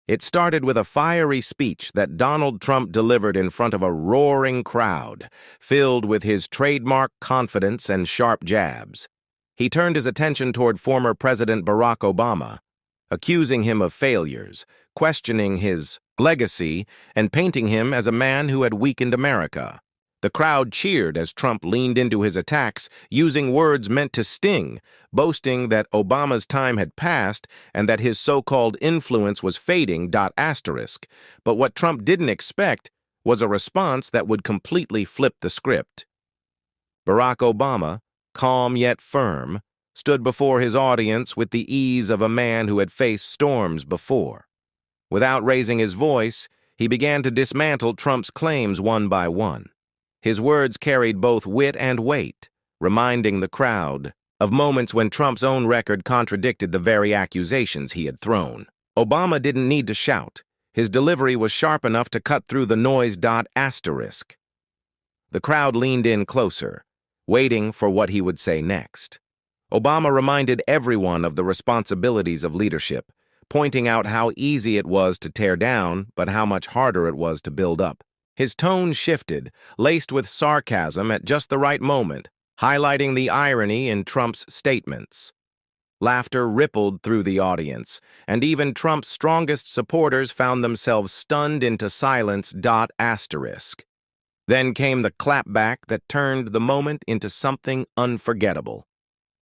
It started with a fiery speech that Donald Trump delivered in front of a roaring crowd, filled with his trademark confidence and sharp jabs. He turned his attention toward former President Barack Obama, accusing him of failures, questioning his legacy, and painting him as a man who had weakened America. The crowd cheered as Trump leaned into his attacks, using words meant to sting, boasting that Obama's time had passed and that his so-called influence was fading. But what Trump didn't expect was a response that would completely flip the script. Barack Obama, calm yet firm, stood before his audience with the ease of a man who had faced storms before. Without raising his voice, he began to dismantle Trump's claims one by one. His words carried both wit and weight, reminding the crowd of moments when Trump's own record contradicted the very accusations he had thrown. Obama didn't need to shout. His delivery was sharp enough to cut through the noise. The crowd leaned in closer, waiting for what he would say next. Obama reminded everyone of the responsibilities of leadership, pointing out how easy it was to tear down, but how much harder it was to build up. His tone shifted, laced with sarcasm at just the right moment, highlighting the irony in Trump's statements. Laughter rippled through the audience, and even Trump's strongest supporters found themselves stunned into silence. Then came the clapback that turned the moment into something unforgettable.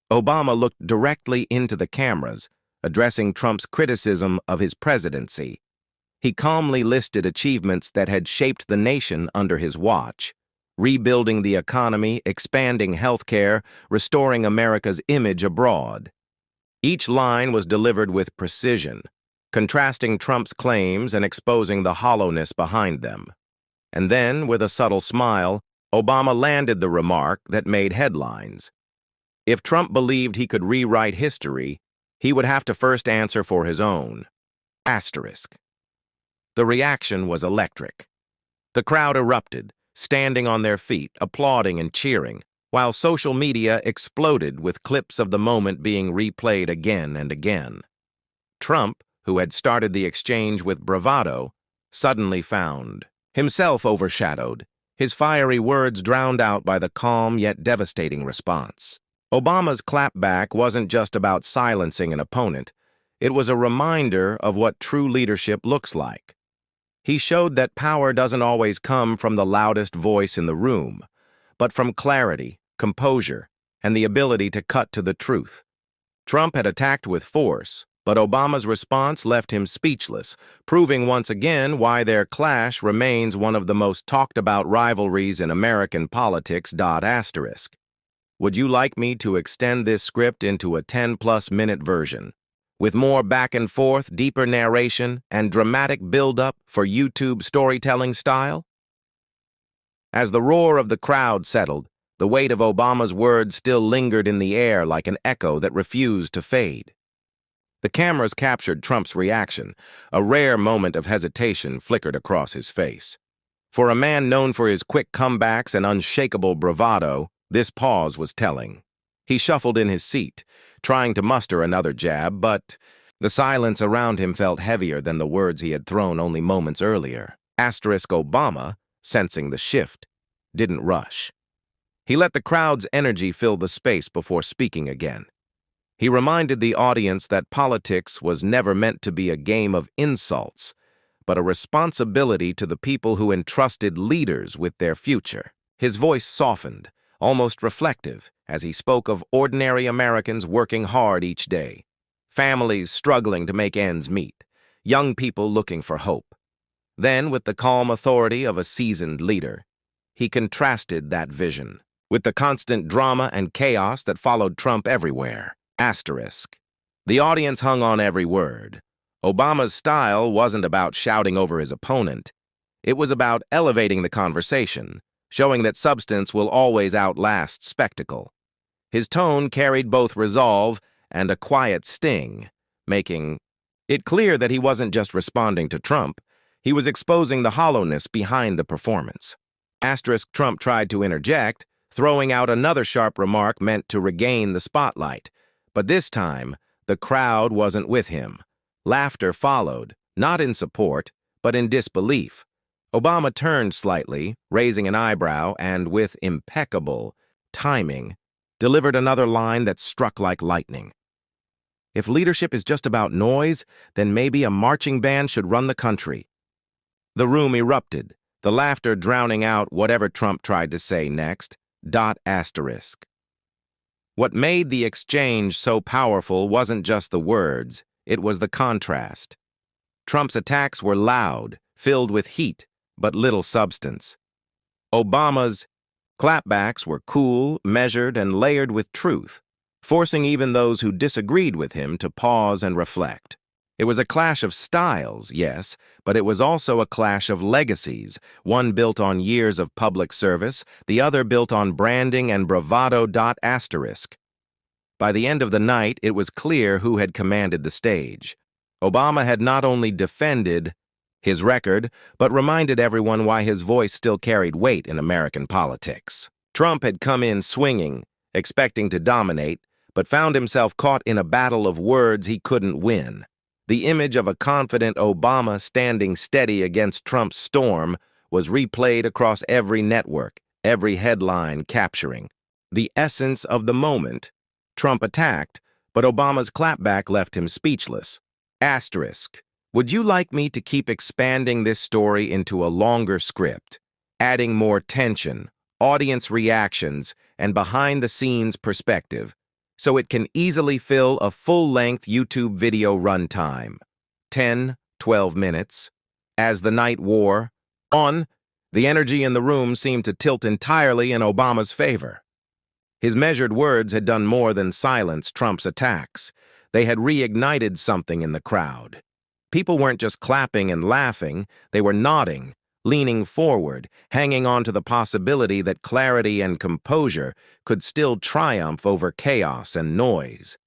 Obama looked directly into the cameras, addressing Trump's criticism of his presidency. He calmly listed achievements that had shaped the nation under his watch: rebuilding the economy, expanding healthcare, restoring America's image abroad. Each line was delivered with precision, contrasting Trump's claims and exposing the hollowness behind them. And then, with a subtle smile, Obama landed the remark that made headlines. If Trump believed he could rewrite history, he would have to first answer for his own. The reaction was electric. The crowd erupted, standing on their feet, applauding and cheering, while social media exploded with clips of the moment being replayed again and again. Trump, who had started the exchange with bravado, suddenly found himself overshadowed, his fiery words drowned out by the calm yet devastating response. Obama's clapback wasn't just about silencing an opponent. It was a reminder of what true leadership looks like. He showed that power doesn't always come from the loudest voice in the room, but from clarity, composure, and the ability to cut to the truth. Trump had attacked with force, but Obama's response left him speechless, proving once again why their clash remains one of the most talked-about rivalries in American politics. Would you like me to extend this script into a 10-plus minute version, with more back and forth, deeper narration, and dramatic build-up for YouTube storytelling style? As the roar of the crowd settled, the weight of Obama's words still lingered in the air like an echo that refused to fade. The cameras captured Trump's reaction. A rare moment of hesitation flickered across his face. For a man known for his quick comebacks and unshakable bravado, this pause was telling. He shuffled in his seat, trying to muster another jab, but the silence around him felt heavier than the words he had thrown only moments earlier. Obama, sensing the shift, didn't rush. He let the crowd's energy fill the space before speaking again. He reminded the audience that politics was never meant to be a game of insults, but a responsibility to the people who entrusted leaders with their future. His voice softened, almost reflective, as he spoke of ordinary Americans working hard each day, families struggling to make ends meet, young people looking for hope. Then, with the calm authority of a seasoned leader, he contrasted that vision with the constant drama and chaos that followed Trump everywhere. The audience hung on every word. Obama's style wasn't about shouting over his opponent. It was about elevating the conversation, showing that substance will always outlast spectacle. His tone carried both resolve and a quiet sting, making it clear that he wasn't just responding to Trump, he was exposing the hollowness behind the performance. Trump tried to interject, throwing out another sharp remark meant to regain the spotlight. But this time, the crowd wasn't with him. Laughter followed, Not in support, but in disbelief. Obama turned slightly, raising an eyebrow, and with impeccable timing, delivered another line that struck like lightning. If leadership is just about noise, then maybe a marching band should run the country. The room erupted, the laughter drowning out whatever Trump tried to say next. ***. What made the exchange so powerful wasn't just the words, it was the contrast. Trump's attacks were loud, filled with heat, but little substance. Obama's clapbacks were cool, measured, and layered with truth, forcing even those who disagreed with him to pause and reflect. It was a clash of styles, yes, but it was also a clash of legacies, one built on years of public service, the other built on branding and bravado. By the end of the night, it was clear who had commanded the stage. Obama had not only defended his record, but reminded everyone why his voice still carried weight in American politics. Trump had come in swinging, expecting to dominate, but found himself caught in a battle of words he couldn't win. The image of a confident Obama standing steady against Trump's storm was replayed across every network, every headline capturing the essence of the moment. Trump attacked, but Obama's clapback left him speechless. Asterisk. Would you like me to keep expanding this story into a longer script, adding more tension, audience reactions, and behind-the-scenes perspective, so it can easily fill a full-length YouTube video runtime? 10-12 minutes. As the night wore on, the energy in the room seemed to tilt entirely in Obama's favor. His measured words had done more than silence Trump's attacks. They had reignited something in the crowd. People weren't just clapping and laughing, they were nodding, leaning forward, hanging on to the possibility that clarity and composure could still triumph over chaos and noise.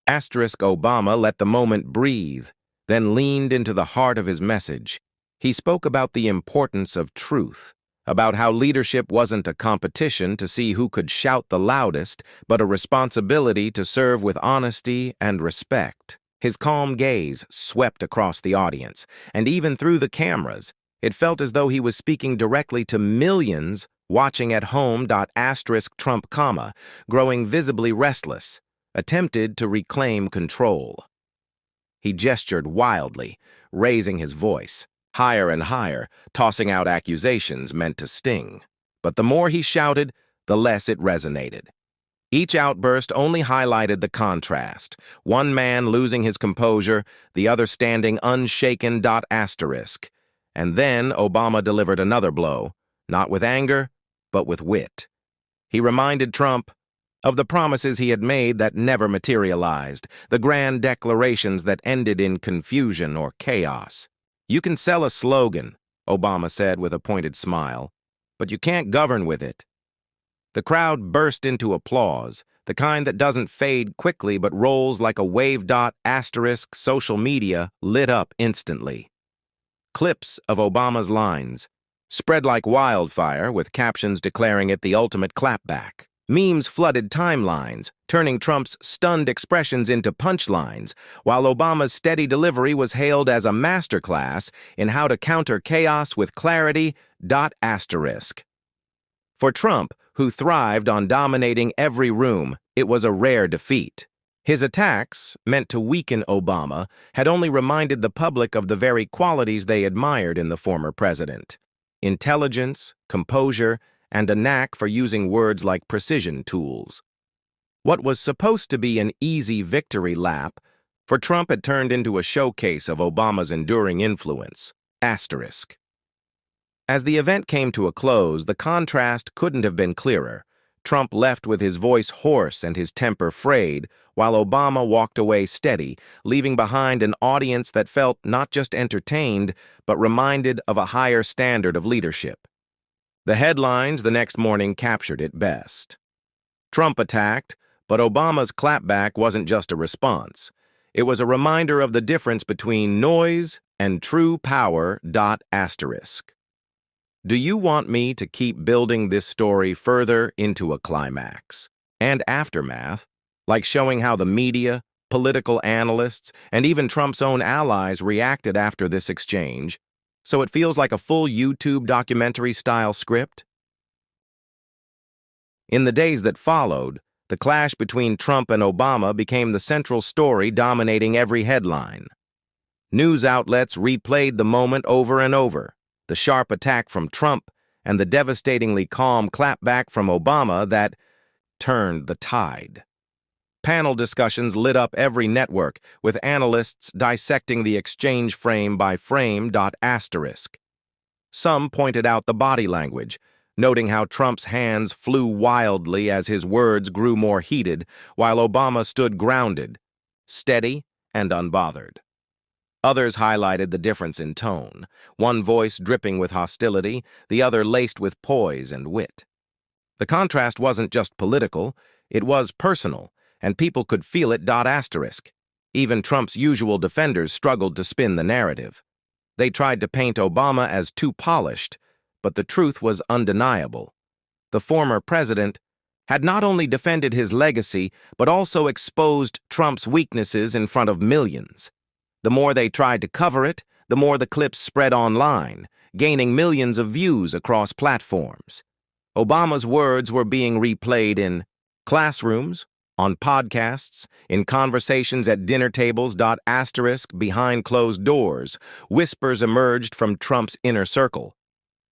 Obama let the moment breathe, then leaned into the heart of his message. He spoke about the importance of truth, about how leadership wasn't a competition to see who could shout the loudest, but a responsibility to serve with honesty and respect. His calm gaze swept across the audience, and even through the cameras, it felt as though he was speaking directly to millions watching at home. Trump, growing visibly restless, attempted to reclaim control. He gestured wildly, raising his voice, higher and higher, tossing out accusations meant to sting. But the more he shouted, the less it resonated. Each outburst only highlighted the contrast, one man losing his composure, the other standing unshaken. And then Obama delivered another blow, not with anger, but with wit. He reminded Trump of the promises he had made that never materialized, the grand declarations that ended in confusion or chaos. "You can sell a slogan," Obama said with a pointed smile, "but you can't govern with it." The crowd burst into applause, the kind that doesn't fade quickly but rolls like a wave. Social media lit up instantly. Clips of Obama's lines spread like wildfire, with captions declaring it the ultimate clapback. Memes flooded timelines, turning Trump's stunned expressions into punchlines, while Obama's steady delivery was hailed as a masterclass in how to counter chaos with clarity. For Trump, who thrived on dominating every room, it was a rare defeat. His attacks, meant to weaken Obama, had only reminded the public of the very qualities they admired in the former president: intelligence, composure, and a knack for using words like precision tools. What was supposed to be an easy victory lap for Trump had turned into a showcase of Obama's enduring influence. As the event came to a close, the contrast couldn't have been clearer. Trump left with his voice hoarse and his temper frayed, while Obama walked away steady, leaving behind an audience that felt not just entertained, but reminded of a higher standard of leadership. The headlines the next morning captured it best. Trump attacked, but Obama's clapback wasn't just a response. It was a reminder of the difference between noise and true power. Do you want me to keep building this story further into a climax and aftermath, like showing how the media, political analysts, and even Trump's own allies reacted after this exchange, so it feels like a full YouTube documentary-style script. In the days that followed, the clash between Trump and Obama became the central story dominating every headline. News outlets replayed the moment over and over, the sharp attack from Trump and the devastatingly calm clapback from Obama that turned the tide. Panel discussions lit up every network, with analysts dissecting the exchange frame by frame. Some pointed out the body language, noting how Trump's hands flew wildly as his words grew more heated, while Obama stood grounded, steady, and unbothered. Others highlighted the difference in tone, one voice dripping with hostility, the other laced with poise and wit. The contrast wasn't just political, it was personal, and people could feel it. Even Trump's usual defenders struggled to spin the narrative. They tried to paint Obama as too polished, but the truth was undeniable. The former president had not only defended his legacy, but also exposed Trump's weaknesses in front of millions. The more they tried to cover it, the more the clips spread online, gaining millions of views across platforms. Obama's words were being replayed in classrooms, on podcasts, in conversations at dinner tables. Behind closed doors, whispers emerged from Trump's inner circle.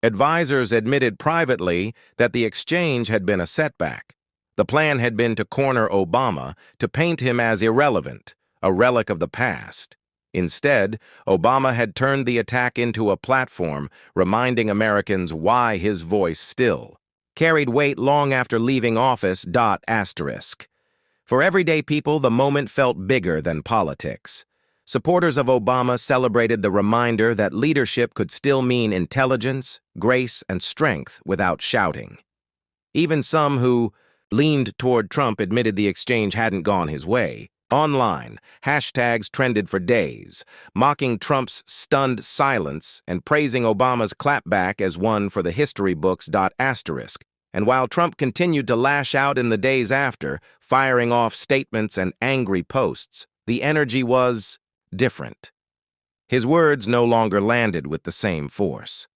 Advisors admitted privately that the exchange had been a setback. The plan had been to corner Obama, to paint him as irrelevant, a relic of the past. Instead, Obama had turned the attack into a platform, reminding Americans why his voice still carried weight long after leaving office. For everyday people, the moment felt bigger than politics. Supporters of Obama celebrated the reminder that leadership could still mean intelligence, grace, and strength without shouting. Even some who leaned toward Trump admitted the exchange hadn't gone his way. Online, hashtags trended for days, mocking Trump's stunned silence and praising Obama's clapback as one for the history books. And while Trump continued to lash out in the days after, firing off statements and angry posts, the energy was different. His words no longer landed with the same force.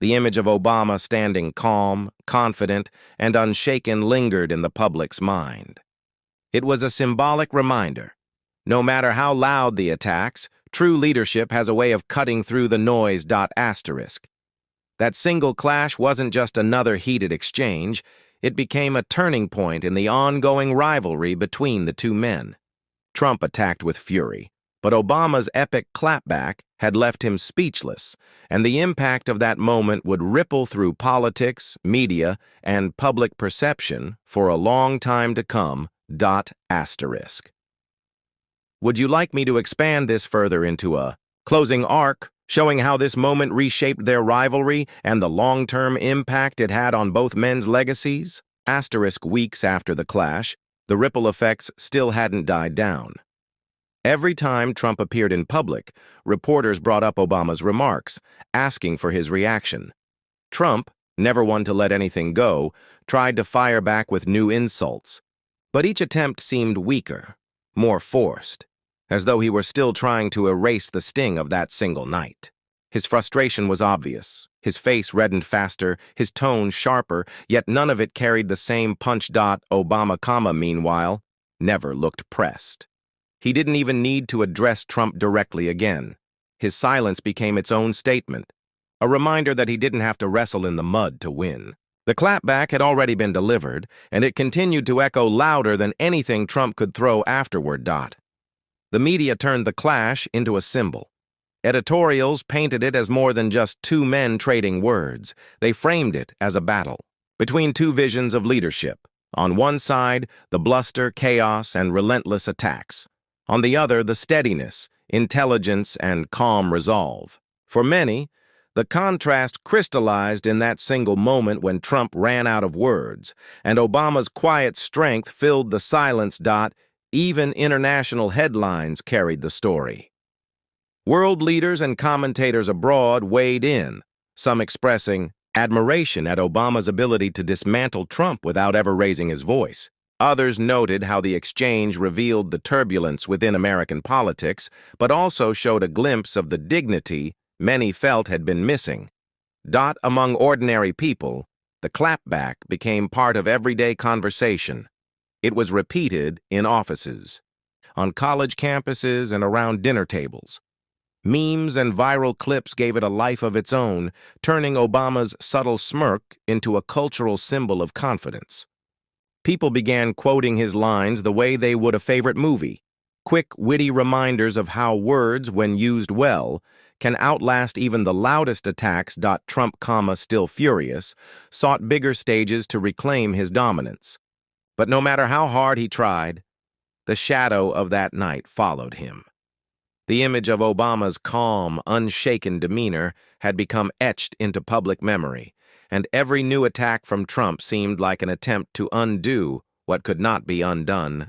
The image of Obama standing calm, confident, and unshaken lingered in the public's mind. It was a symbolic reminder. No matter how loud the attacks, true leadership has a way of cutting through the noise. That single clash wasn't just another heated exchange, it became a turning point in the ongoing rivalry between the two men. Trump attacked with fury, but Obama's epic clapback had left him speechless, and the impact of that moment would ripple through politics, media, and public perception for a long time to come. Would you like me to expand this further into a closing arc, showing how this moment reshaped their rivalry and the long-term impact it had on both men's legacies? Weeks after the clash, the ripple effects still hadn't died down. Every time Trump appeared in public, reporters brought up Obama's remarks, asking for his reaction. Trump, never one to let anything go, tried to fire back with new insults. But each attempt seemed weaker, more forced, as though he were still trying to erase the sting of that single night. His frustration was obvious. His face reddened faster, his tone sharper, yet none of it carried the same punch. Obama, meanwhile, never looked pressed. He didn't even need to address Trump directly again. His silence became its own statement, a reminder that he didn't have to wrestle in the mud to win. The clapback had already been delivered, and it continued to echo louder than anything Trump could throw afterward. The media turned the clash into a symbol. Editorials painted it as more than just two men trading words. They framed it as a battle between two visions of leadership. On one side, the bluster, chaos, and relentless attacks. On the other, the steadiness, intelligence, and calm resolve. For many, the contrast crystallized in that single moment when Trump ran out of words, and Obama's quiet strength filled the silence. Even international headlines carried the story. World leaders and commentators abroad weighed in, some expressing admiration at Obama's ability to dismantle Trump without ever raising his voice. Others noted how the exchange revealed the turbulence within American politics, but also showed a glimpse of the dignity many felt had been missing. Among ordinary people, the clapback became part of everyday conversation. It was repeated in offices, on college campuses, and around dinner tables. Memes and viral clips gave it a life of its own, turning Obama's subtle smirk into a cultural symbol of confidence. People began quoting his lines the way they would a favorite movie, quick, witty reminders of how words, when used well, can outlast even the loudest attacks. Trump, still furious, sought bigger stages to reclaim his dominance. But no matter how hard he tried, the shadow of that night followed him. The image of Obama's calm, unshaken demeanor had become etched into public memory, and every new attack from Trump seemed like an attempt to undo what could not be undone.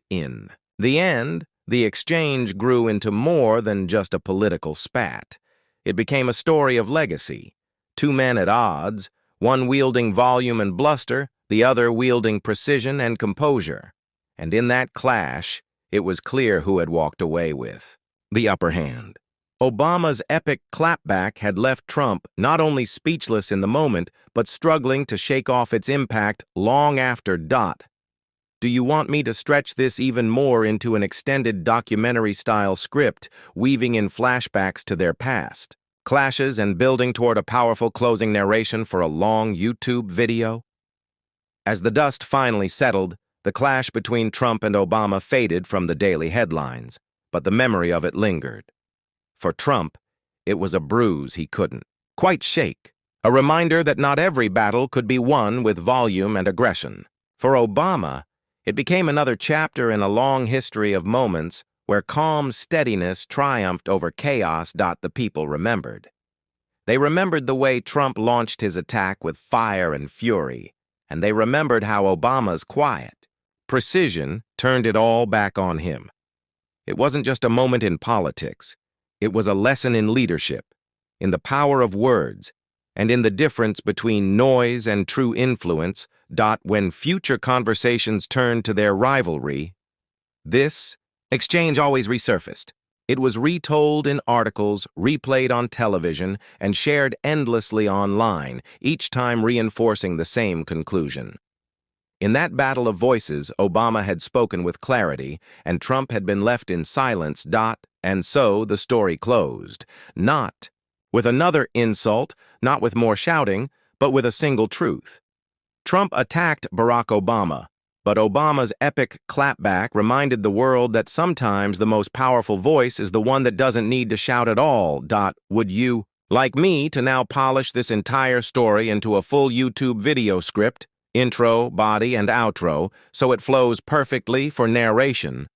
In the end, the exchange grew into more than just a political spat. It became a story of legacy. Two men at odds, one wielding volume and bluster, the other wielding precision and composure. And in that clash, it was clear who had walked away with the upper hand. Obama's epic clapback had left Trump not only speechless in the moment, but struggling to shake off its impact long after. Do you want me to stretch this even more into an extended documentary-style script, weaving in flashbacks to their past, clashes, and building toward a powerful closing narration for a long YouTube video? As the dust finally settled, the clash between Trump and Obama faded from the daily headlines, but the memory of it lingered. For Trump, it was a bruise he couldn't quite shake, a reminder that not every battle could be won with volume and aggression. For Obama, it became another chapter in a long history of moments where calm steadiness triumphed over chaos. The people remembered. They remembered the way Trump launched his attack with fire and fury, and they remembered how Obama's quiet precision turned it all back on him. It wasn't just a moment in politics. It was a lesson in leadership, in the power of words, and in the difference between noise and true influence. When future conversations turned to their rivalry, this exchange always resurfaced. It was retold in articles, replayed on television, and shared endlessly online, each time reinforcing the same conclusion. In that battle of voices, Obama had spoken with clarity, and Trump had been left in silence. And so the story closed. Not with another insult, not with more shouting, but with a single truth. Trump attacked Barack Obama, but Obama's epic clapback reminded the world that sometimes the most powerful voice is the one that doesn't need to shout at all. Would you like me to now polish this entire story into a full YouTube video script, intro, body, and outro, so it flows perfectly for narration?